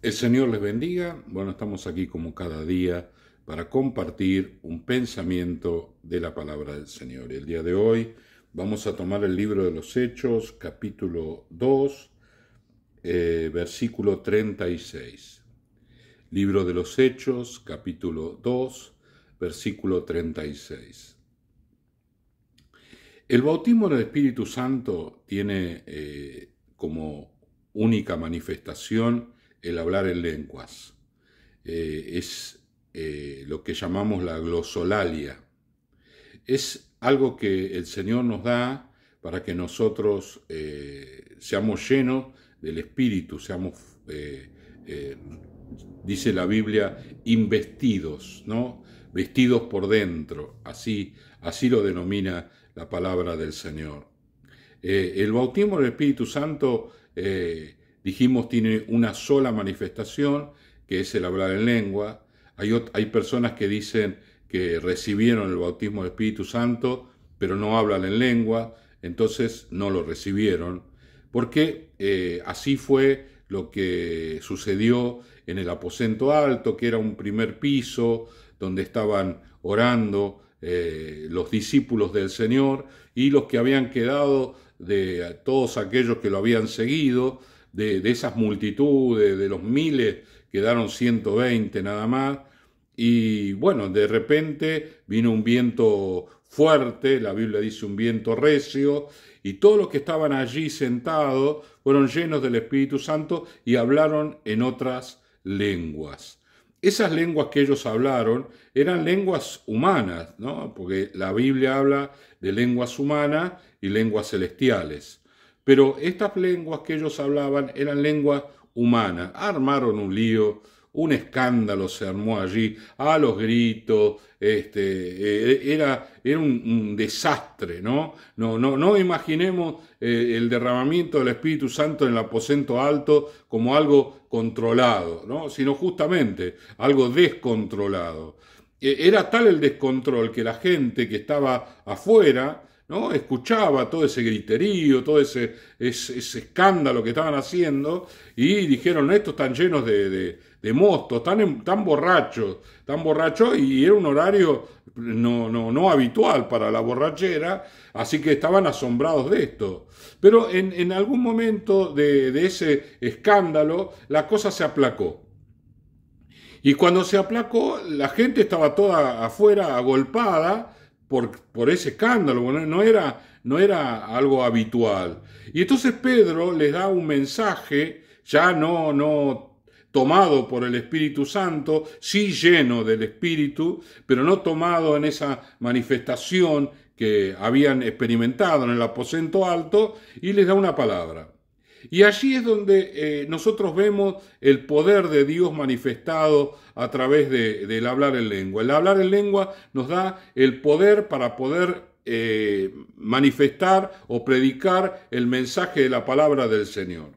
El Señor les bendiga. Bueno, estamos aquí como cada día para compartir un pensamiento de la palabra del Señor. El día de hoy vamos a tomar el libro de los Hechos, capítulo 2, versículo 36. Libro de los Hechos, capítulo 2, versículo 36. El bautismo del Espíritu Santo tiene como única manifestación el hablar en lenguas. Es lo que llamamos la glosolalia. Es algo que el Señor nos da para que nosotros seamos llenos del Espíritu, seamos, dice la Biblia, investidos, ¿no? Vestidos por dentro, así lo denomina la palabra del Señor. El bautismo del Espíritu Santo, dijimos, tiene una sola manifestación, que es el hablar en lengua. Hay personas que dicen que recibieron el bautismo del Espíritu Santo, pero no hablan en lengua, entonces no lo recibieron, porque así fue lo que sucedió en el aposento alto, que era un primer piso, donde estaban orando los discípulos del Señor y los que habían quedado de todos aquellos que lo habían seguido, de esas multitudes, de los miles, quedaron 120 nada más. Y bueno, de repente vino un viento fuerte, la Biblia dice un viento recio, y todos los que estaban allí sentados fueron llenos del Espíritu Santo y hablaron en otras lenguas. Esas lenguas que ellos hablaron eran lenguas humanas, ¿no? Porque la Biblia habla de lenguas humanas y lenguas celestiales. Pero estas lenguas que ellos hablaban eran lenguas humanas. Armaron un lío, un escándalo se armó allí, a los gritos, era un desastre, ¿no? No imaginemos el derramamiento del Espíritu Santo en el aposento alto como algo controlado, ¿no? Sino justamente algo descontrolado. Era tal el descontrol que la gente que estaba afuera, ¿no?, escuchaba todo ese griterío, todo ese escándalo que estaban haciendo, y dijeron: estos están llenos de mostos, tan borrachos, y era un horario no habitual para la borrachera, así que estaban asombrados de esto. Pero en algún momento de ese escándalo, la cosa se aplacó. Y cuando se aplacó, la gente estaba toda afuera, agolpada, por ese escándalo, no era algo habitual. Y entonces Pedro les da un mensaje, ya no tomado por el Espíritu Santo, sí lleno del Espíritu, pero no tomado en esa manifestación que habían experimentado en el aposento alto, y les da una palabra. Y allí es donde nosotros vemos el poder de Dios manifestado a través del hablar en lengua. El hablar en lengua nos da el poder para poder manifestar o predicar el mensaje de la palabra del Señor.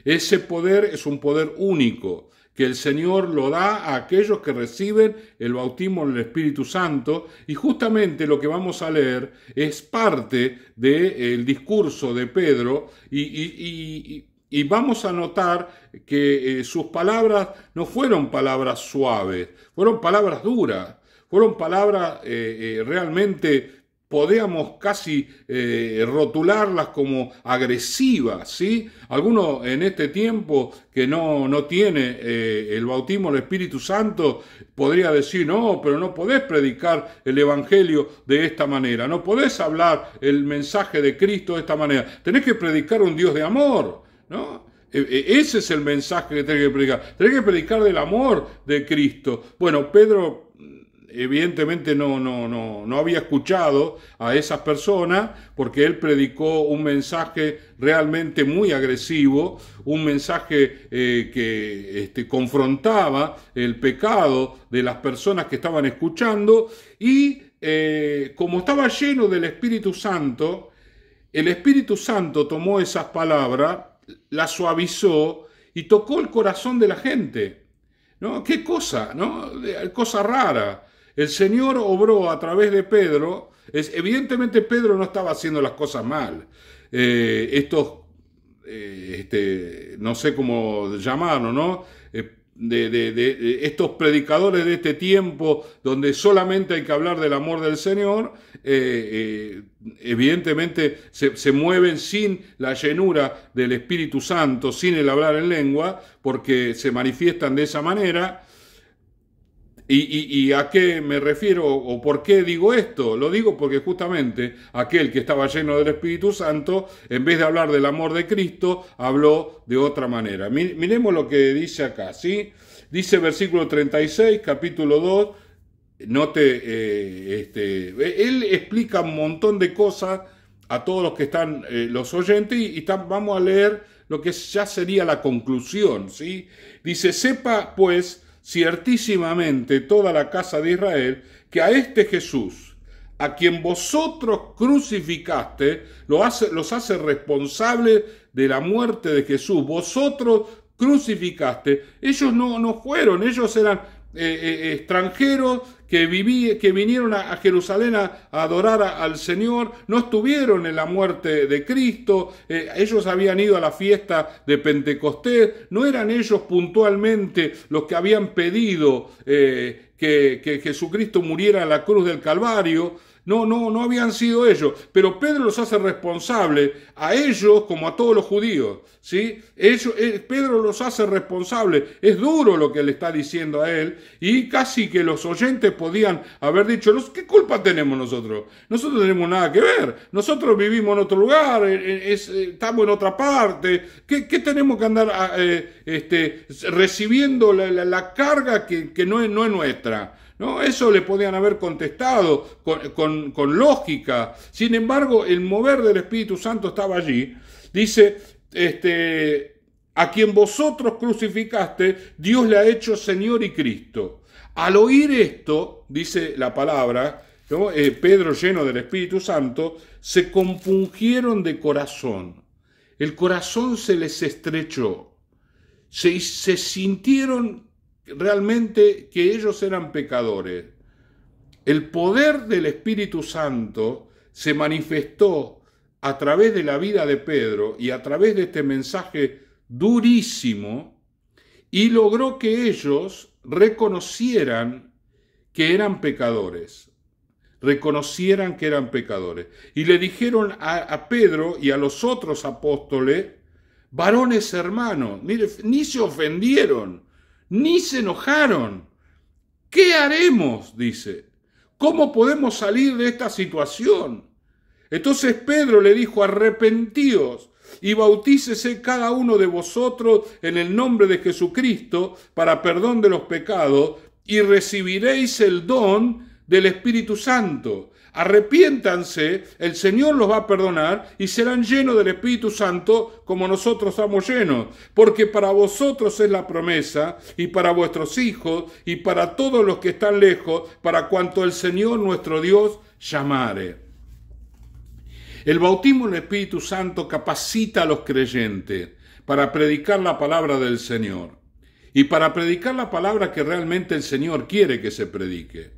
Ese poder es un poder único, que el Señor lo da a aquellos que reciben el bautismo en el Espíritu Santo, y justamente lo que vamos a leer es parte del discurso de Pedro, y vamos a notar que sus palabras no fueron palabras suaves, fueron palabras duras, fueron palabras realmente, podíamos casi rotularlas como agresivas, ¿sí? Alguno en este tiempo que no tiene el bautismo del Espíritu Santo podría decir: no, pero no podés predicar el Evangelio de esta manera, no podés hablar el mensaje de Cristo de esta manera, tenés que predicar un Dios de amor, ¿no? Ese es el mensaje que tenés que predicar del amor de Cristo. Bueno, Pedro evidentemente no había escuchado a esas personas, porque él predicó un mensaje realmente muy agresivo, un mensaje que confrontaba el pecado de las personas que estaban escuchando, y como estaba lleno del Espíritu Santo, el Espíritu Santo tomó esas palabras, las suavizó y tocó el corazón de la gente, ¿no? Qué cosa, ¿no? Cosa rara. El Señor obró a través de Pedro. Evidentemente Pedro no estaba haciendo las cosas mal. Estos no sé cómo llamarlo, ¿no? De estos predicadores de este tiempo donde solamente hay que hablar del amor del Señor, evidentemente se mueven sin la llenura del Espíritu Santo, sin el hablar en lengua, porque se manifiestan de esa manera. ¿Y a qué me refiero o por qué digo esto? Lo digo porque justamente aquel que estaba lleno del Espíritu Santo, en vez de hablar del amor de Cristo, habló de otra manera. Miremos lo que dice acá, ¿sí? Dice versículo 36, capítulo 2, él explica un montón de cosas a todos los que están, los oyentes, y vamos a leer lo que ya sería la conclusión, ¿sí? Dice, sepa pues ciertísimamente toda la casa de Israel, que a este Jesús, a quien vosotros crucificaste, los hace responsables de la muerte de Jesús. Vosotros crucificaste. Ellos no fueron, ellos eran extranjeros que vinieron a Jerusalén a adorar al Señor, no estuvieron en la muerte de Cristo, ellos habían ido a la fiesta de Pentecostés, no eran ellos puntualmente los que habían pedido que Jesucristo muriera en la cruz del Calvario. No habían sido ellos, pero Pedro los hace responsables a ellos como a todos los judíos, ¿sí? Pedro los hace responsables, es duro lo que le está diciendo a él, y casi que los oyentes podían haber dicho, ¿qué culpa tenemos nosotros? Nosotros no tenemos nada que ver, nosotros vivimos en otro lugar, estamos en otra parte, ¿qué tenemos que andar recibiendo la carga que no es nuestra? ¿No? Eso le podían haber contestado con lógica. Sin embargo, el mover del Espíritu Santo estaba allí. Dice, a quien vosotros crucificaste, Dios le ha hecho Señor y Cristo. Al oír esto, dice la palabra, ¿no? Pedro, lleno del Espíritu Santo, se compungieron de corazón. El corazón se les estrechó. Se sintieron realmente que ellos eran pecadores. El poder del Espíritu Santo se manifestó a través de la vida de Pedro y a través de este mensaje durísimo, y logró que ellos reconocieran que eran pecadores. Reconocieran que eran pecadores. Y le dijeron a Pedro y a los otros apóstoles, varones hermanos, mire, ni se ofendieron, ni se enojaron. ¿Qué haremos?, dice. ¿Cómo podemos salir de esta situación? Entonces Pedro le dijo, arrepentíos y bautícese cada uno de vosotros en el nombre de Jesucristo para perdón de los pecados, y recibiréis el don del Espíritu Santo. Arrepiéntanse, el Señor los va a perdonar y serán llenos del Espíritu Santo como nosotros somos llenos, porque para vosotros es la promesa, y para vuestros hijos, y para todos los que están lejos, para cuanto el Señor nuestro Dios llamare. El bautismo en el Espíritu Santo capacita a los creyentes para predicar la palabra del Señor, y para predicar la palabra que realmente el Señor quiere que se predique.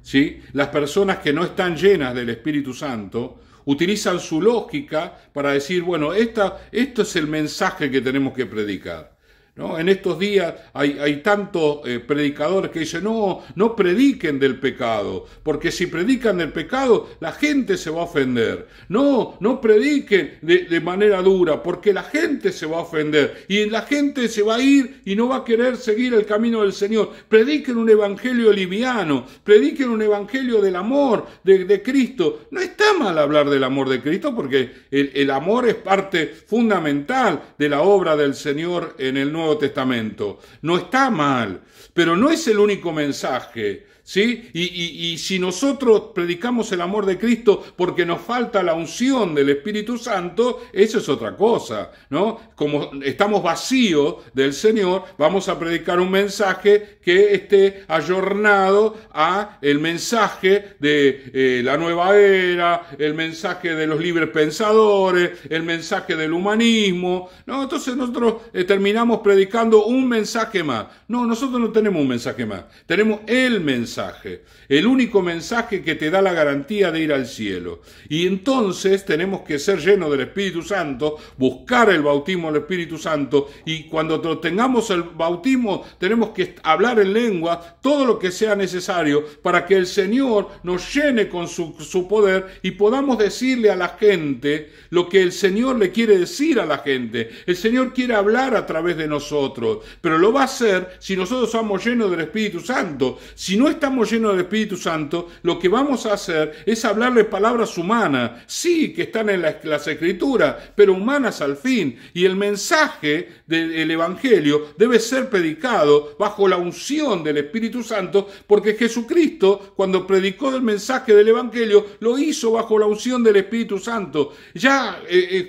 ¿Sí? Las personas que no están llenas del Espíritu Santo utilizan su lógica para decir, bueno, esto es el mensaje que tenemos que predicar, ¿no? En estos días hay tantos predicadores que dicen, no prediquen del pecado, porque si predican del pecado, la gente se va a ofender. No prediquen de manera dura, porque la gente se va a ofender, y la gente se va a ir y no va a querer seguir el camino del Señor. Prediquen un evangelio liviano, prediquen un evangelio del amor de Cristo. No está mal hablar del amor de Cristo, porque el amor es parte fundamental de la obra del Señor en el Nuevo Testamento. No está mal, pero no es el único mensaje, ¿sí? Y si nosotros predicamos el amor de Cristo porque nos falta la unción del Espíritu Santo, eso es otra cosa, ¿no? Como estamos vacíos del Señor, vamos a predicar un mensaje que esté ayornado a el mensaje de la nueva era, el mensaje de los libres pensadores, el mensaje del humanismo, ¿no? Entonces nosotros terminamos predicando un mensaje más. No, nosotros no tenemos un mensaje más, tenemos el mensaje mensaje. El único mensaje que te da la garantía de ir al cielo. Y entonces tenemos que ser llenos del Espíritu Santo, buscar el bautismo del Espíritu Santo, y cuando tengamos el bautismo tenemos que hablar en lengua, todo lo que sea necesario para que el Señor nos llene con su poder y podamos decirle a la gente lo que el Señor le quiere decir a la gente. El Señor quiere hablar a través de nosotros, pero lo va a hacer si nosotros estamos llenos del Espíritu Santo. Si no estamos llenos del Espíritu Santo, lo que vamos a hacer es hablarle palabras humanas, sí, que están en las Escrituras, pero humanas al fin. Y el mensaje del Evangelio debe ser predicado bajo la unción del Espíritu Santo, porque Jesucristo, cuando predicó el mensaje del Evangelio, lo hizo bajo la unción del Espíritu Santo. Ya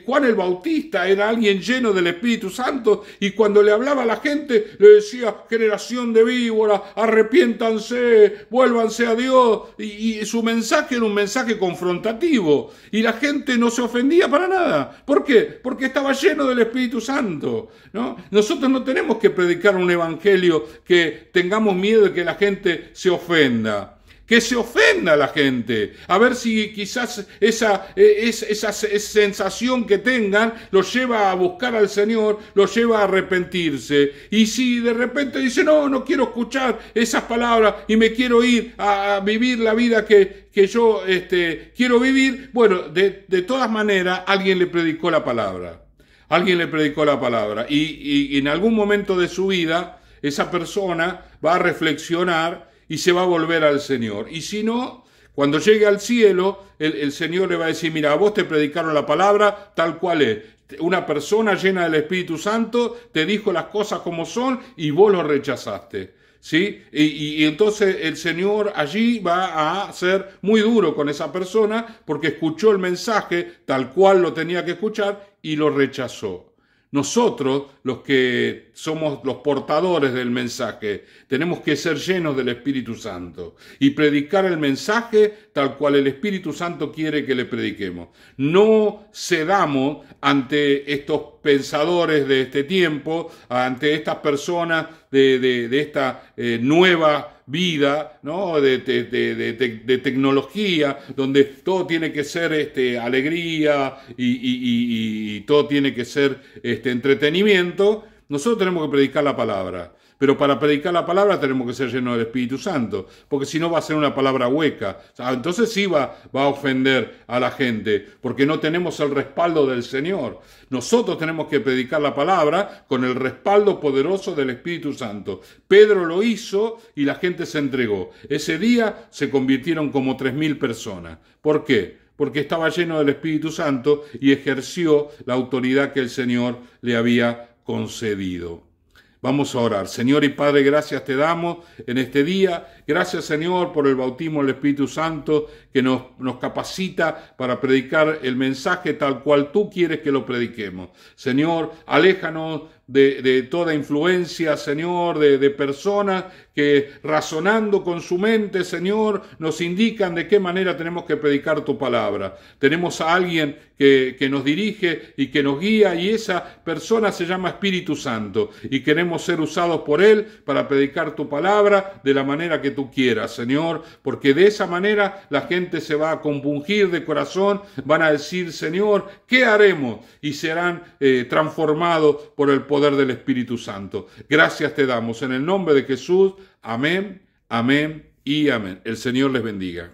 Juan el Bautista era alguien lleno del Espíritu Santo, y cuando le hablaba a la gente, le decía: generación de víboras, arrepiéntanse, vuélvanse a Dios, y su mensaje era un mensaje confrontativo, y la gente no se ofendía para nada. ¿Por qué? Porque estaba lleno del Espíritu Santo, ¿no? Nosotros no tenemos que predicar un evangelio que tengamos miedo de que la gente se ofenda. Que se ofenda la gente, a ver si quizás esa sensación que tengan los lleva a buscar al Señor, los lleva a arrepentirse. Y si de repente dice: no quiero escuchar esas palabras y me quiero ir a vivir la vida que yo quiero vivir, bueno, de todas maneras alguien le predicó la palabra. Alguien le predicó la palabra, y en algún momento de su vida esa persona va a reflexionar y se va a volver al Señor. Y si no, cuando llegue al cielo, el Señor le va a decir: mira, a vos te predicaron la palabra tal cual es. Una persona llena del Espíritu Santo te dijo las cosas como son y vos lo rechazaste. ¿Sí? Y entonces el Señor allí va a ser muy duro con esa persona, porque escuchó el mensaje tal cual lo tenía que escuchar y lo rechazó. Nosotros, los que somos los portadores del mensaje, tenemos que ser llenos del Espíritu Santo y predicar el mensaje tal cual el Espíritu Santo quiere que le prediquemos. No cedamos ante estos pensadores de este tiempo, ante estas personas de esta nueva vida, ¿no? de tecnología, donde todo tiene que ser alegría y todo tiene que ser entretenimiento. Nosotros tenemos que predicar la palabra. Pero para predicar la palabra tenemos que ser llenos del Espíritu Santo, porque si no va a ser una palabra hueca. O sea, entonces sí va a ofender a la gente, porque no tenemos el respaldo del Señor. Nosotros tenemos que predicar la palabra con el respaldo poderoso del Espíritu Santo. Pedro lo hizo y la gente se entregó. Ese día se convirtieron como 3.000 personas. ¿Por qué? Porque estaba lleno del Espíritu Santo y ejerció la autoridad que el Señor le había concedido. Vamos a orar. Señor y Padre, gracias te damos en este día. Gracias, Señor, por el bautismo del Espíritu Santo que nos capacita para predicar el mensaje tal cual tú quieres que lo prediquemos. Señor, aléjanos de toda influencia, Señor, de personas que razonando con su mente, Señor, nos indican de qué manera tenemos que predicar tu palabra. Tenemos a alguien que nos dirige y que nos guía, y esa persona se llama Espíritu Santo, y queremos ser usados por Él para predicar tu palabra de la manera que tú quieras, Señor, porque de esa manera la gente se va a compungir de corazón, van a decir: Señor, ¿qué haremos? Y serán transformados por el poder del Espíritu Santo. Gracias te damos en el nombre de Jesús. Amén, amén y amén. El Señor les bendiga.